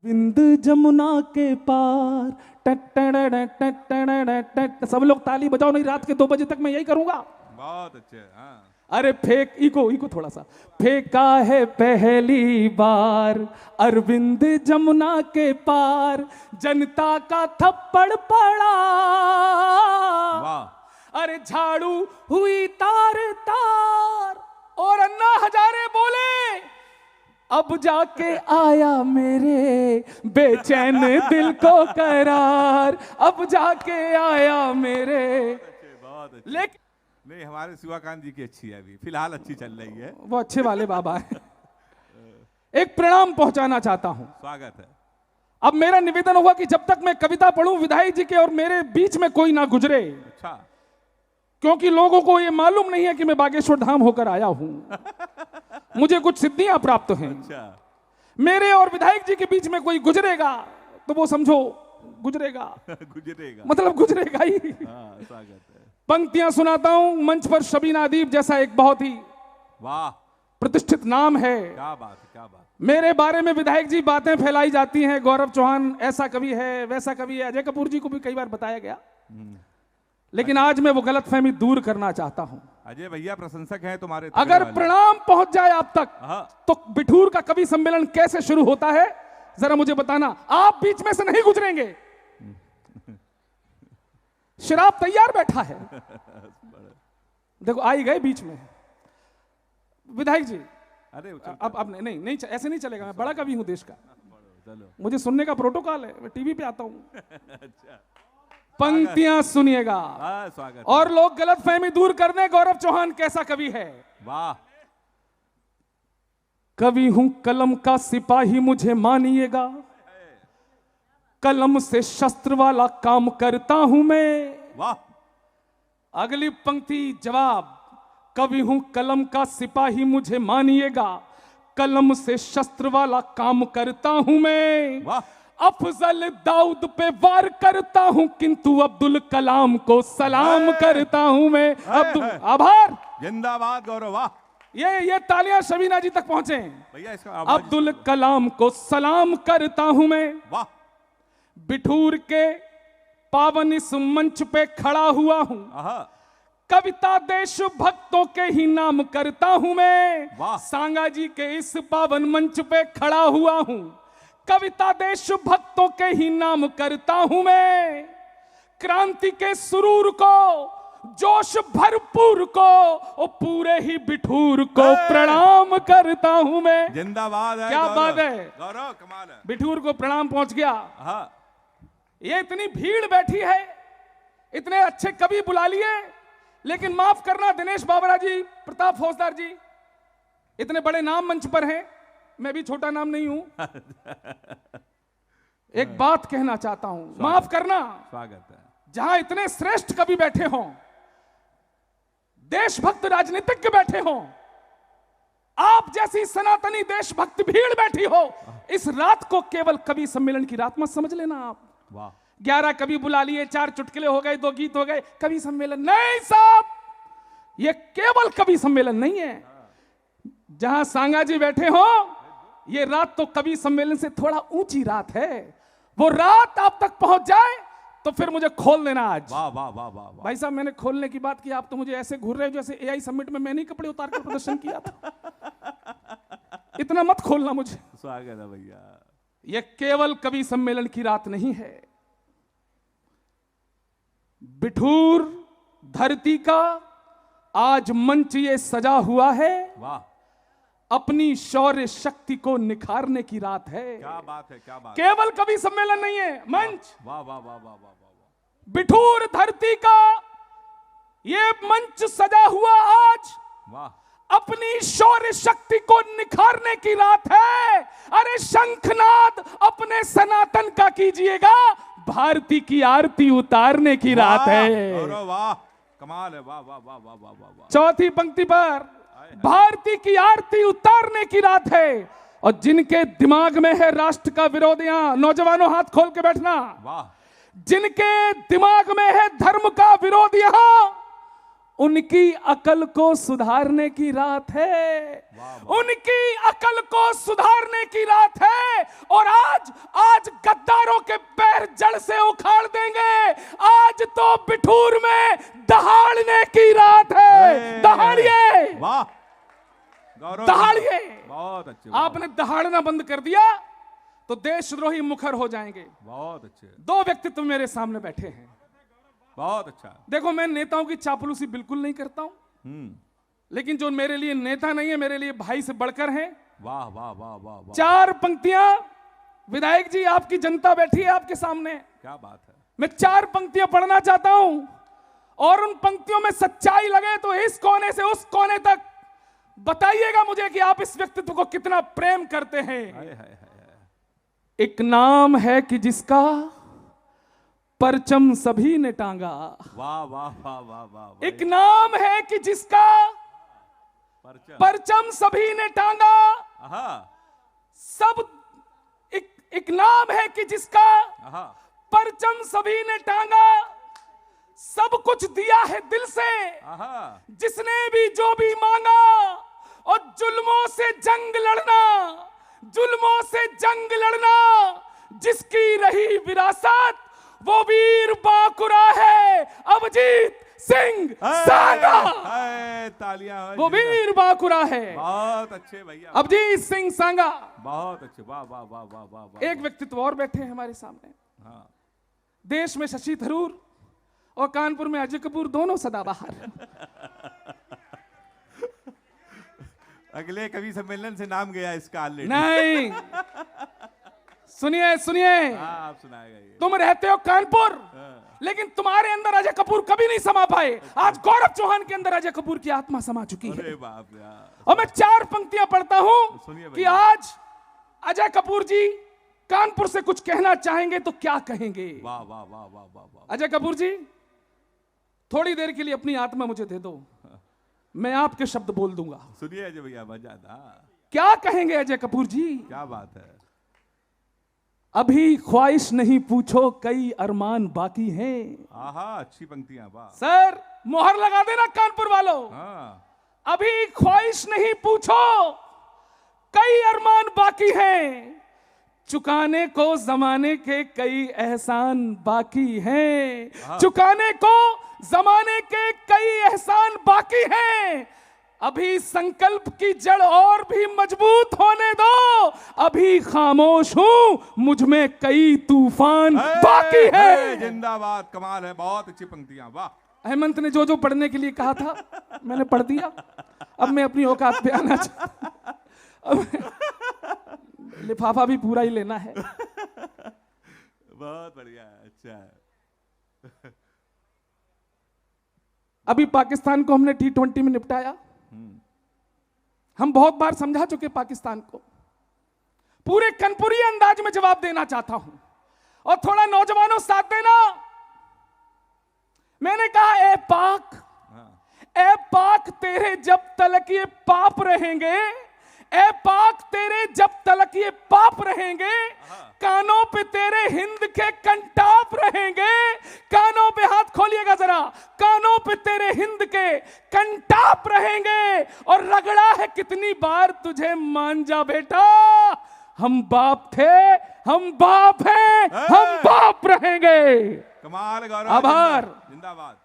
बिंद जमुना के पार सब लोग ताली बजाओ, नहीं रात के 2 बजे तक मैं यही करूंगा। बहुत अच्छे। हाँ। अरे फेंक इको थोड़ा सा। फेंका है पहली बार अरविंद जमुना के पार, जनता का थप्पड़ पड़ा। वाह। अरे झाड़ू हुई तार तार, और अन्ना हजारे बोले अब जाके आया मेरे बेचैन दिल को करार, अब जाके आया मेरे। बहुत अच्छे। लेकिन नहीं, हमारे शिवाकांत जी की अच्छी है, अभी फिलहाल अच्छी चल रही है। वो अच्छे वाले बाबा है। एक प्रणाम पहुंचाना चाहता हूं। स्वागत है। अब मेरा निवेदन हुआ कि जब तक मैं कविता पढ़ूं विधायक जी के और मेरे बीच में कोई ना गुजरे, अच्छा। क्योंकि लोगों को यह मालूम नहीं है कि मैं बागेश्वर धाम होकर आया हूं। मुझे कुछ सिद्धियां प्राप्त हैं। अच्छा। मेरे और विधायक जी के बीच में कोई गुजरेगा तो वो समझो गुजरेगा। गुजरेगा मतलब गुजरेगा ही। हाँ, स्वागत है। पंक्तियां सुनाता हूं। मंच पर शबीना अदीब जैसा एक बहुत ही वाह, प्रतिष्ठित नाम है। क्या बात, क्या बात। मेरे बारे में विधायक जी बातें फैलाई जाती हैं, गौरव चौहान ऐसा कवि है, वैसा कवि है। अजय कपूर जी को भी कई बार बताया गया, लेकिन आज मैं वो गलतफहमी दूर करना चाहता हूं। अजय भैया प्रशंसक हैं तुम्हारे। अगर प्रणाम पहुंच जाए आप तक, तो बिठूर का कवि सम्मेलन कैसे शुरू होता है जरा मुझे बताना। आप बीच में से नहीं गुजरेंगे। शराब तैयार बैठा है, देखो आई गए बीच में विधायक जी। अरे अब नहीं ऐसे नहीं चलेगा। मैं बड़ा कवि हूं देश का, चलो। मुझे सुनने का प्रोटोकॉल है, मैं टीवी पे आता हूं। अच्छा। पंक्तियां सुनिएगा स्वागत। और लोग गलतफहमी दूर कर दें। गौरव चौहान कैसा कवि है। वाह। कवि हूं कलम का सिपाही मुझे मानिएगा, कलम से शस्त्र वाला काम करता हूं मैं। वाह। अगली पंक्ति जवाब। कवि हूं कलम का सिपाही मुझे मानिएगा, कलम से शस्त्र वाला काम करता हूं मैं। वाह। अफजल दाऊद पे वार करता हूं, किंतु अब्दुल कलाम को सलाम करता हूं मैं। आभार। जिंदाबाद गौरव। वाह। ये तालियां शबीना जी तक पहुंचे भैया, इसका अब्दुल कलाम को सलाम करता हूं मैं। वाह। बिठूर के पावन इस मंच पे खड़ा हुआ हूं, कविता देश भक्तों के ही नाम करता हूं मैं। वाह। सांगा जी के इस पावन मंच पे खड़ा हुआ हूं, कविता देश भक्तों के ही नाम करता हूं मैं। क्रांति के सुरूर को, जोश भरपूर को, और पूरे ही बिठूर को प्रणाम करता हूं मैं। जिंदाबाद है। क्या बात है गौरव, कमाल है। बिठूर को प्रणाम पहुंच गया। हाँ। ये इतनी भीड़ बैठी है, इतने अच्छे कवि बुला लिए, लेकिन माफ करना दिनेश बाबरा जी, प्रताप फौजदार जी, इतने बड़े नाम मंच पर हैं, मैं भी छोटा नाम नहीं हूं। एक बात कहना चाहता हूं, माफ करना। स्वागत है। जहां इतने श्रेष्ठ कवि बैठे हों, देशभक्त राजनीतिज्ञ बैठे हों, आप जैसी सनातनी देशभक्त भीड़ बैठी हो, इस रात को केवल कवि सम्मेलन की रात मत समझ लेना आप। वाह। 11 कवि बुला लिए, 4 चुटकुले हो गए, 2 गीत हो गए, कवि सम्मेलन नहीं साहब। यह केवल कवि सम्मेलन नहीं है। जहां सांगा जी बैठे हो, यह रात तो कवि सम्मेलन से थोड़ा ऊंची रात है। वो रात आप तक पहुंच जाए तो फिर मुझे खोल देना आज। वाह वाह वाह वाह। भाई साहब, मैंने खोलने की बात की, आप तो मुझे ऐसे घूर रहे हो जैसे एआई समिट में मैंने कपड़े उतार कर प्रदर्शन किया था। इतना मत खोलना मुझे। स्वागत है भैया। यह केवल कवि सम्मेलन की रात नहीं है। बिठूर धरती का आज मंच ये सजा हुआ है। वाह। अपनी शौर्य शक्ति को निखारने की रात है। क्या बात है, क्या बात। केवल कवि सम्मेलन नहीं है, मंच। वाह वाह वाह वाह वाह वाह। बिठूर धरती का ये मंच सजा हुआ आज। वाह। अपनी शौर्य शक्ति को निखारने की रात है। अरे शंखनाद अपने सनातन का कीजिएगा, भारती की आरती उतारने की रात है। वाह, कमाल है। वाह वाह वाह वाह वाह वाह। चौथी पंक्ति पर भारती की आरती उतारने की रात है। और जिनके दिमाग में है राष्ट्र का विरोध, यहां नौजवानों हाथ खोल के बैठना। वाह। जिनके दिमाग में है धर्म का विरोध, यहां उनकी अकल को सुधारने की रात है, उनकी अकल को सुधारने की रात है। और आज गद्दारों के पैर जड़ से उखाड़ देंगे। आज तो बिठूर में दहाड़ने की रात है। दहाड़िए, वाह गौरव, दहाड़िए। बहुत अच्छे। आपने दहाड़ना बंद कर दिया तो देशद्रोही मुखर हो जाएंगे। बहुत अच्छे। दो व्यक्तित्व मेरे सामने बैठे हैं। बहुत अच्छा। देखो, मैं नेताओं की चापलूसी बिल्कुल नहीं करता हूं, लेकिन जो मेरे लिए नेता नहीं है, मेरे लिए भाई से बढ़कर हैं। वाह वाह वाह वाह वाह। चार पंक्तियां, विधायक जी आपकी जनता बैठी है आपके सामने, क्या बात है। मैं चार पंक्तियां पढ़ना चाहता हूं और उन पंक्तियों में सच्चाई लगे तो इस कोने से उस कोने तक बताइएगा मुझे कि आप इस व्यक्तित्व को कितना प्रेम करते हैं। हाय हाय हाय। एक नाम है कि जिसका परचम सभी ने टांगा। वाह वाह वाह वाह वाह। एक नाम है कि जिसका परचम सभी ने टांगा। सब एक नाम है कि जिसका परचम सभी ने टांगा। सब कुछ दिया है दिल से जिसने भी जो भी मांगा। और जुल्मों से जंग लड़ना, जुल्मों से जंग लड़ना जिसकी रही विरासत, वो वीर बांकुरा है अभिजीत सिंह सांगा। तालियां। वो वीर बांकुरा है। बहुत अच्छे भैया, अभिजीत सिंह सांगा। बहुत अच्छे। वाह वाह वाह वाह वाह वाह। एक व्यक्तित्व और बैठे हैं हमारे सामने। हाँ। देश में शशि थरूर और कानपुर में अजय कपूर दोनों सदाबहार। अगले कवि सम्मेलन से नाम गया इसका ऑलरेडी। नहीं, सुनिए सुनिए, आप सुनाएगा ये। तुम रहते हो कानपुर, लेकिन तुम्हारे अंदर अजय कपूर कभी नहीं समा पाए। आज गौरव चौहान के अंदर अजय कपूर की आत्मा समा चुकी है। अरे बाप रे। और मैं चार पंक्तियां पढ़ता हूं कि आज अजय कपूर जी कानपुर से कुछ कहना चाहेंगे तो क्या कहेंगे। वाह वाह वाह वाह वाह वाह। अजय कपूर जी, थोड़ी देर के लिए अपनी आत्मा मुझे दे दो, मैं आपके शब्द बोल दूंगा। सुनिए अजय भैया, मजा। क्या कहेंगे अजय कपूर जी। क्या बात है। अभी ख्वाहिश नहीं पूछो, कई अरमान बाकी हैं। आहा, अच्छी पंक्तियां। वाह सर, मोहर लगा देना कानपुर वालों। अभी ख्वाहिश नहीं पूछो, कई अरमान बाकी हैं। चुकाने को जमाने के कई एहसान बाकी हैं। चुकाने को जमाने के कई एहसान बाकी हैं। अभी संकल्प की जड़ और भी मजबूत होने दो। अभी खामोश हूं, मुझ में कई तूफान बाकी है। जिंदाबाद, कमाल है। बहुत अच्छी पंक्तियां। वाह। हेमंत ने जो जो पढ़ने के लिए कहा था मैंने पढ़ दिया। अब मैं अपनी औकात पे आना चाहता। लिफाफा भी पूरा ही लेना है। बहुत बढ़िया है। अच्छा है। अभी पाकिस्तान को हमने T20 में निपटाया। हम बहुत बार समझा चुके पाकिस्तान को। पूरे कनपुरी अंदाज में जवाब देना चाहता हूं और थोड़ा नौजवानों साथ देना। मैंने कहा, ए पाक तेरे जब तलक ये पाप रहेंगे, ए पाक तेरे जब तलक ये पाप रहेंगे, कानों पे तेरे हिंद के कंटाप रहेंगे। कानों पे हाथ खोलिएगा जरा, कानों पे तेरे हिंद के कंटाप रहेंगे। और रगड़ा है कितनी बार तुझे मान जा बेटा, हम बाप थे, हम बाप हैं, हम बाप रहेंगे। कमाल गौरव, आभार। जिंदाबाद।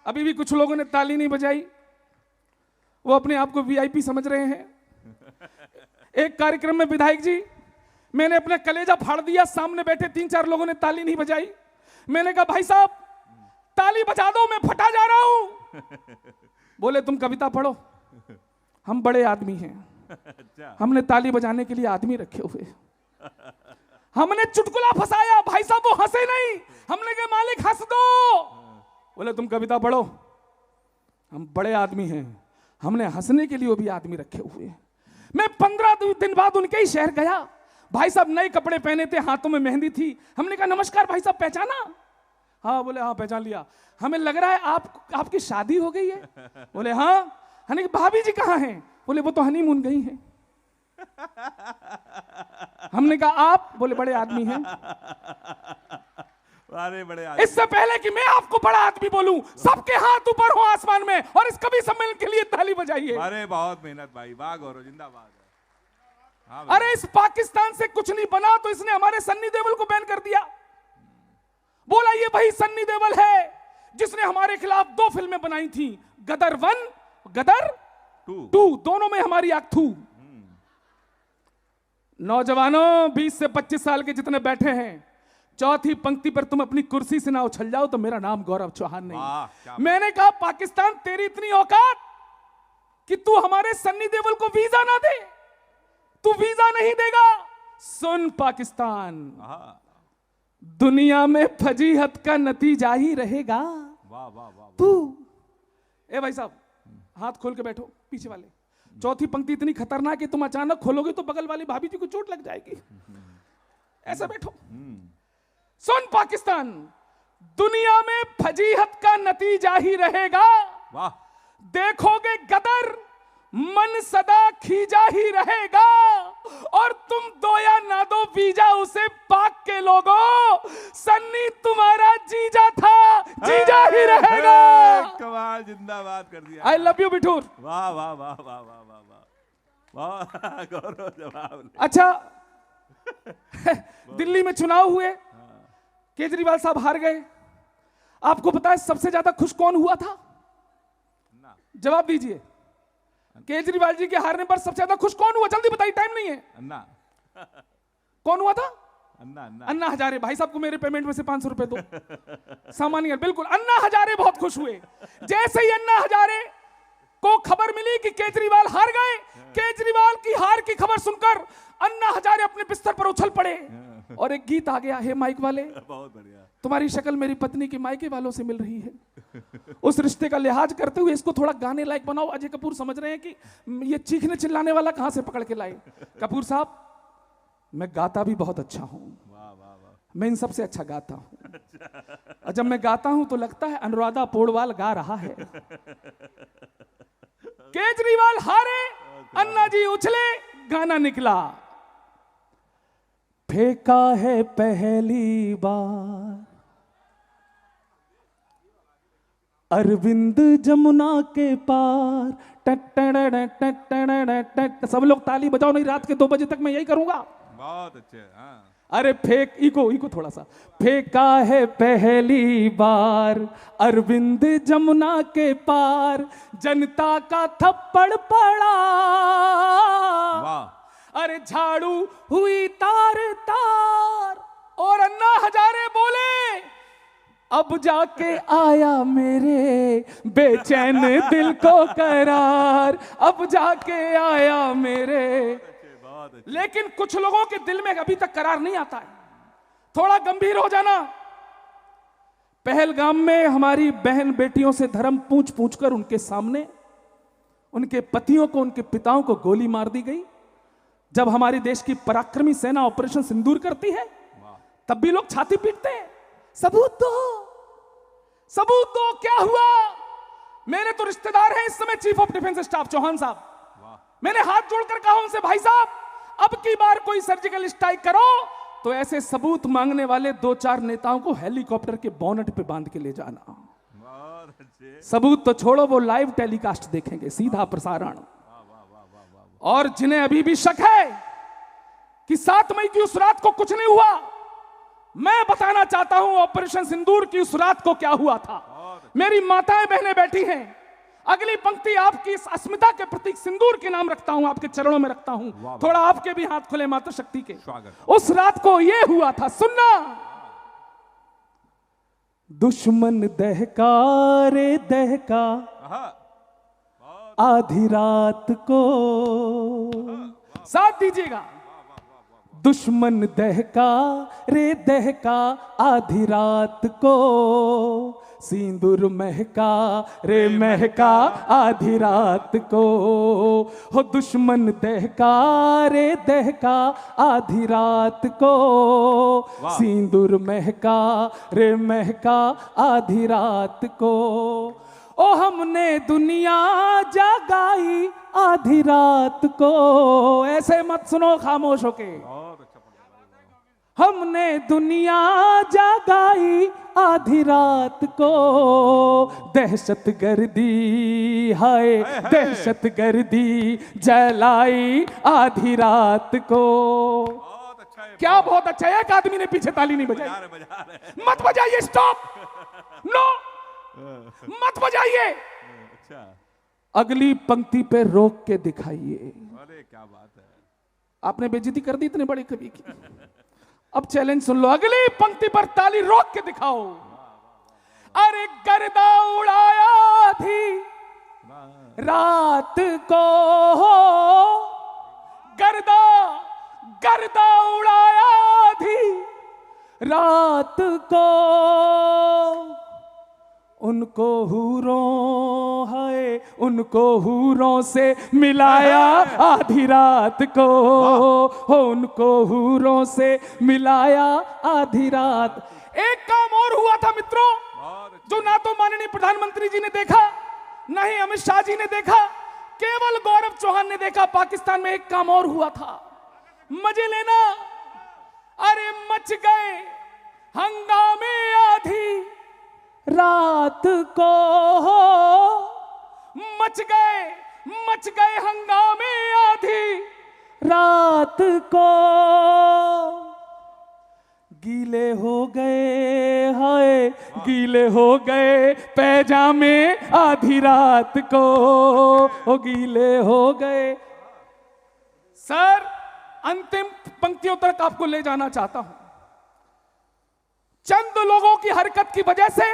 अभी भी कुछ लोगों ने ताली नहीं बजाई, वो अपने आप को VIP समझ रहे हैं। एक कार्यक्रम में विधायक जी, मैंने अपना कलेजा फाड़ दिया, सामने बैठे 3-4 लोगों ने ताली नहीं बजाई। मैंने कहा, भाई साहब ताली बजा दो, मैं फटा जा रहा हूं। बोले, तुम कविता पढ़ो, हम बड़े आदमी हैं। अच्छा। हमने ताली बजाने के लिए आदमी रखे हुए। हमने चुटकुला फंसाया, भाई साहब वो हंसे नहीं। हमने कहा, मालिक हंस दो। बोले, तुम कविता पढ़ो, हम बड़े आदमी हैं, हमने हंसने के लिए वो भी आदमी रखे हुए हैं। मैं 15 दिन बाद उनके ही शहर गया। भाई साहब नए कपड़े पहने थे, हाथों में मेहंदी थी। हमने कहा, नमस्कार भाई साहब, पहचाना? हाँ। बोले, हाँ पहचान लिया। हमें लग रहा है आपकी शादी हो गई है। बोले, हाँ। हमने कहा, भाभी जी कहाँ हैं? बोले, वो तो हनीमून गई हैं। हमने कहा, आप? बोले, बड़े आदमी हैं। अरे बड़े आदमी। इससे पहले कि मैं आपको बड़ा आदमी बोलूं, सबके हाथ ऊपर हो आसमान में और इस कवि सम्मेलन के लिए ताली बजाइए। अरे बहुत मेहनत भाई, वाह गौरव, जिंदाबाद। हाँ अरे इस पाकिस्तान से कुछ नहीं बना तो इसने हमारे सन्नी देओल को बैन कर दिया। बोला ये वही सन्नी देओल है जिसने हमारे खिलाफ 2 फिल्में बनाई थी, गदर 1, गदर 2, दोनों में हमारी आंख थू। नौजवानों 20 से 25 साल के जितने बैठे हैं, चौथी पंक्ति पर तुम अपनी कुर्सी से ना उछल जाओ तो मेरा नाम गौरव चौहान नहीं। मैंने कहा पाकिस्तान तेरी इतनी औकात कि तू हमारे सन्नी देओल को वीजा ना दे, तू वीजा नहीं देगा। सुन पाकिस्तान, दुनिया में फजीहत का नतीजा ही रहेगा। वाह वाह वाह। तू ए भाई साहब हाथ खोल के बैठो, पीछे वाले। चौथी पंक्ति इतनी खतरनाक है तुम अचानक खोलोगे तो बगल वाली भाभी जी को चोट लग जाएगी। ऐसा बैठो। सुन पाकिस्तान, दुनिया में फजीहत का नतीजा ही रहेगा। वाह। देखोगे गदर, मन सदा खींचा ही रहेगा और तुम दो या ना दो वीजा उसे पाक के लोगों, सन्नी तुम्हारा जीजा था, जीजा ही रहेगा। कमाल, जिंदाबाद कर दिया। I love you Bithoor. वाह वाह वाह वाह वाह वाह वाह। गौरव जवाब। अच्छा दिल्ली में चुनाव हुए, केजरीवाल साहब हार गए। आपको पता है सबसे ज्यादा खुश कौन हुआ था? जवाब दीजिए। केजरीवाल जी के हारने पर सबसे ज्यादा खुश कौन हुआ? जल्दी बताइए, टाइम नहीं है। अन्ना। कौन हुआ था? अन्ना अन्ना अन्ना हजारे। भाई साहब को मेरे पेमेंट में से 500 रुपए दो। सामान्य, बिल्कुल अन्ना हजारे बहुत खुश हुए। जैसे ही अन्ना हजारे को खबर मिली कि केजरीवाल हार गए, केजरीवाल की हार की खबर सुनकर अन्ना हजारे अपने बिस्तर पर उछल पड़े और एक गीत आ गया, हे माइक वाले, बहुत बढ़िया, तुम्हारी शक्ल मेरी पत्नी की मायके वालों से मिल रही है। उस रिश्ते का लिहाज करते हुए इसको थोड़ा गाने लायक बनाओ। अजय कपूर समझ रहे हैं कि ये चीखने चिल्लाने वाला कहां से पकड़ के लाए। कपूर साहब, मैं गाता भी बहुत अच्छा हूं, मैं इन सबसे अच्छा गाता हूं, और जब मैं गाता हूं तो लगता है अनुराधा पौडवाल गा रहा है। केजरीवाल हारे, अन्ना जी उछले, गाना निकला, फेंका है पहली बार अरविंद जमुना के पार। सब लोग ताली बजाओ, नहीं रात के 2 बजे तक मैं यही करूंगा। बहुत अच्छे। हाँ। अरे फेंक, इको थोड़ा सा। फेंका है पहली बार अरविंद जमुना के पार, जनता का थप्पड़ पड़ा, अरे झाड़ू हुई तार तार, और अन्ना हजारे बोले, अब जाके आया मेरे बेचैन दिल को करार, अब जाके आया मेरे। लेकिन कुछ लोगों के दिल में अभी तक करार नहीं आता है। थोड़ा गंभीर हो जाना। पहलगाम में हमारी बहन बेटियों से धर्म पूछ पूछ कर उनके सामने उनके पतियों को, उनके पिताओं को गोली मार दी गई। जब हमारे देश की पराक्रमी सेना ऑपरेशन सिंदूर करती है तब भी लोग छाती पीटते हैं, सबूत दो, सबूत दो, क्या हुआ? मेरे तो रिश्तेदार हैं इस समय chief of defence staff Chauhan साहब। मैंने हाथ जोड़कर कहा उनसे, भाई साहब अब की बार कोई सर्जिकल स्ट्राइक करो तो ऐसे सबूत मांगने वाले 2-4 नेताओं को हेलीकॉप्टर के बोनट पे बांध के ले जाना। सबूत तो छोड़ो, वो लाइव टेलीकास्ट देखेंगे, सीधा प्रसारण। और जिन्हें अभी भी शक है कि 7 मई की उस रात को कुछ नहीं हुआ, मैं बताना चाहता हूं ऑपरेशन सिंदूर की उस रात को क्या हुआ था। मेरी माताएं बहनें बैठी हैं। अगली पंक्ति आपकी इस अस्मिता के प्रतीक सिंदूर के नाम रखता हूं, आपके चरणों में रखता हूं। थोड़ा आपके भी हाथ खुले माता शक्ति के। उस रात को यह हुआ था, सुनना। दुश्मन दहका रे दहका आधी रात को, साथ दीजिएगा। दुश्मन दहका रे दहका आधी रात को, सिंदूर महका रे महका आधी रात को, हो दुश्मन दहका रे दहका आधी रात को, सिंदूर महका रे महका आधी रात को, ओ हमने दुनिया जगाई आधी रात को। ऐसे मत सुनो खामोश होके। हमने दुनिया जगाई आधी रात को, दहशत गर्दी हाय दहशत गर्दी जलाई आधी रात को। बहुत अच्छा है। क्या बहुत अच्छा है? एक आदमी ने पीछे ताली नहीं बजाई। बजा रहे। मत बजाइए, स्टॉप, नो, मत बजाइए। अच्छा, अगली पंक्ति पे रोक के दिखाइए। अरे क्या बात है। आपने बेइज्जती कर दी इतने बड़े कवि की। अब चैलेंज सुन लो, अगली पंक्ति पर ताली रोक के दिखाओ। अरे गर्दा उड़ाया थी रात को, गर्दा गर्दा उड़ाया थी रात को, उनको हूरों है उनको हूरों से मिलाया आधी रात को, हो उनको हूरों से मिलाया आधी रात। एक काम और हुआ था मित्रों, जो ना तो माननीय प्रधानमंत्री जी ने देखा, ना ही अमित शाह जी ने देखा, केवल गौरव चौहान ने देखा। पाकिस्तान में एक काम और हुआ था, मजे लेना। अरे मच गए हंगामे आधी रात को, मच गए हंगामे आधी रात को, गीले हो गए हाय गीले हो गए पैजामे आधी रात को, ओ गीले हो गए। सर, अंतिम पंक्तियों तक आपको ले जाना चाहता हूं। चंद लोगों की हरकत की वजह से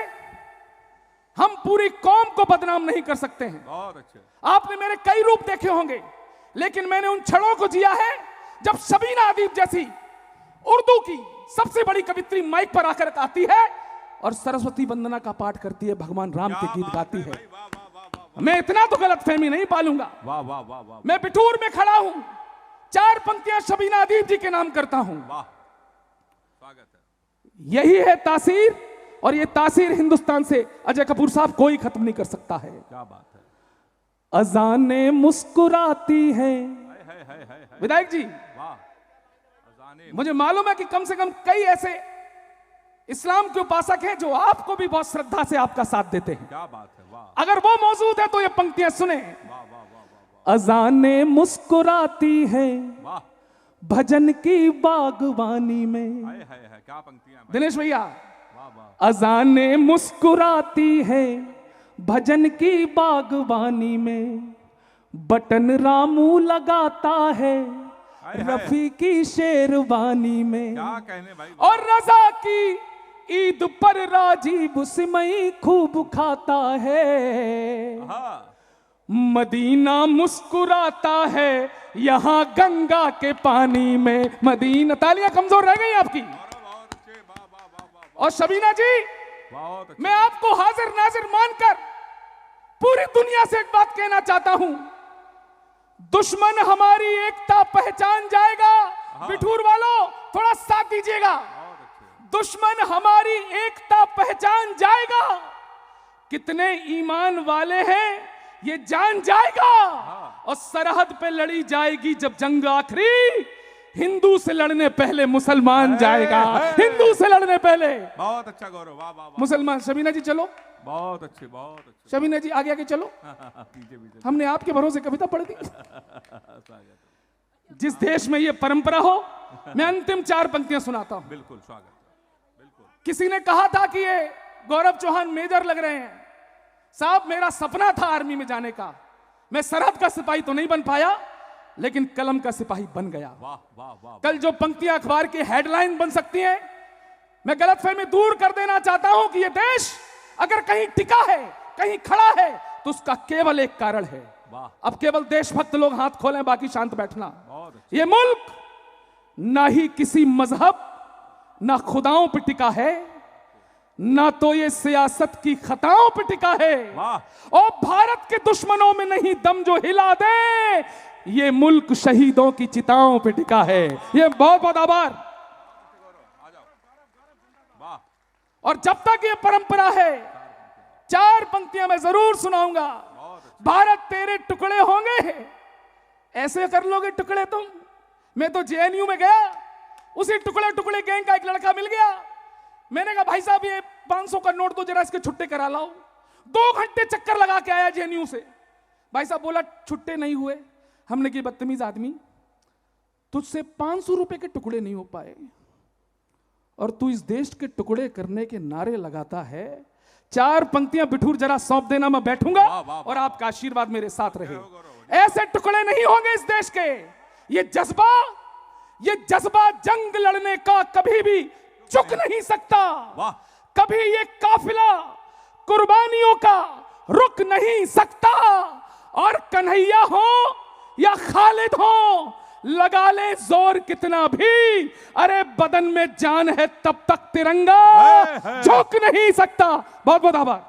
हम पूरी कौम को बदनाम नहीं कर सकते हैं। बहुत अच्छे। आपने मेरे कई रूप देखे होंगे, लेकिन मैंने उन क्षणों को जिया है जब शबीना अदीब जैसी उर्दू की सबसे बड़ी कवित्री माइक पर आकर आती है और सरस्वती वंदना का पाठ करती है, भगवान राम के गीत गाती है। मैं इतना तो गलतफहमी नहीं पालूंगा। वाह वाह वाह वाह। मैं बिठूर में खड़ा हूं, 4 पंक्तियां शबीना अदीब जी के नाम करता हूं। वाह, स्वागत है। यही है तासीर, और ये तासीर हिंदुस्तान से अजय कपूर साहब कोई खत्म नहीं कर सकता है। क्या बात है। अजाने मुस्कुराती हैं। विधायक जी, वाह, मुझे मालूम है कि कम से कम कई ऐसे इस्लाम के उपासक हैं जो आपको भी बहुत श्रद्धा से आपका साथ देते हैं। क्या बात है। वाह, अगर वो मौजूद है तो ये पंक्तियां सुने। वाह वाह वाह। अजाने मुस्कुराती हैं वाह, भजन की बागवानी में। क्या पंक्तियां दिनेश भैया। वाह वाह। अजाने मुस्कुराती है भजन की बागवानी में, बटन रामू लगाता है रफी की शेरवानी में। क्या कहने भाई। और रजा की ईद पर राजीव सिमई खूब खाता है। मदीना मुस्कुराता है यहाँ गंगा के पानी में। मदीना, तालियां कमजोर रह गई आपकी। और शबीना जी, मैं आपको हाजिर नाजिर मानकर पूरी दुनिया से एक बात कहना चाहता हूं, दुश्मन हमारी एकता पहचान जाएगा। बिठूर वालों, थोड़ा साथ दीजिएगा। दुश्मन हमारी एकता पहचान जाएगा, कितने ईमान वाले हैं ये जान जाएगा। और सरहद पे लड़ी जाएगी जब जंग आखिरी, हिंदू से लड़ने पहले मुसलमान जाएगा। हिंदू से लड़ने पहले। बहुत अच्छा गौरव। वाह वाह। मुसलमान। शबीना जी चलो। बहुत अच्छे, बहुत अच्छे। शबीना जी आगे आगे चलो। पीछे पीछे। हमने आपके भरोसे कविता पढ़ दी। जिस देश में ये परंपरा हो, मैं अंतिम 4 पंक्तियां सुनाता हूं। बिल्कुल स्वागत। बिल्कुल। किसी ने कहा था कि ये गौरव चौहान मेजर लग रहे हैं। साहब, मेरा सपना था आर्मी में जाने का। मैं सरहद का सिपाही तो नहीं बन पाया, लेकिन कलम का सिपाही बन गया। वाह वाह वाह। कल जो पंक्तियां अखबार की हेडलाइन बन सकती हैं, मैं गलतफहमी दूर कर देना चाहता हूं कि यह देश अगर कहीं टिका है, कहीं खड़ा है, तो उसका केवल एक कारण है। अब केवल देशभक्त लोग हाथ खोलें, बाकी शांत बैठना। ये मुल्क ना ही किसी मजहब ना खुदाओं पर टिका है, ना तो ये सियासत की खताओं पर टिका है। और भारत के दुश्मनों में नहीं दम जो हिला दे, ये मुल्क शहीदों की चिताओं पे टिका है। ये बहुत बहुत आभार। और जब तक ये परंपरा है, 4 पंक्तियां मैं जरूर सुनाऊंगा। भारत तेरे टुकड़े होंगे, ऐसे कर लोगे टुकड़े तुम। मैं तो जेएनयू में गया, उसी टुकड़े टुकड़े गैंग का एक लड़का मिल गया। मैंने कहा भाई साहब ये 500 का नोट दो, जरा इसके छुट्टे करा लाओ। 2 घंटे चक्कर लगा के आया जेएनयू से। भाई साहब बोला छुट्टे नहीं हुए। हमने की बदतमीज आदमी, तुझसे 500 रुपए के टुकड़े नहीं हो पाए और तू इस देश के टुकड़े करने के नारे लगाता है। 4 पंक्तियां बिठूर जरा सौंप देना, मैं बैठूंगा और आपका आशीर्वाद मेरे साथ रहे। ऐसे टुकड़े नहीं होंगे इस देश के। ये जज्बा जंग लड़ने का कभी भी चुक नहीं सकता। कभी ये काफिला कुर्बानियों का रुक नहीं सकता। और कन्हैया हो या खालिद हो, लगा ले जोर कितना भी, अरे बदन में जान है तब तक तिरंगा झुक नहीं सकता। बहुत बहुत आभार।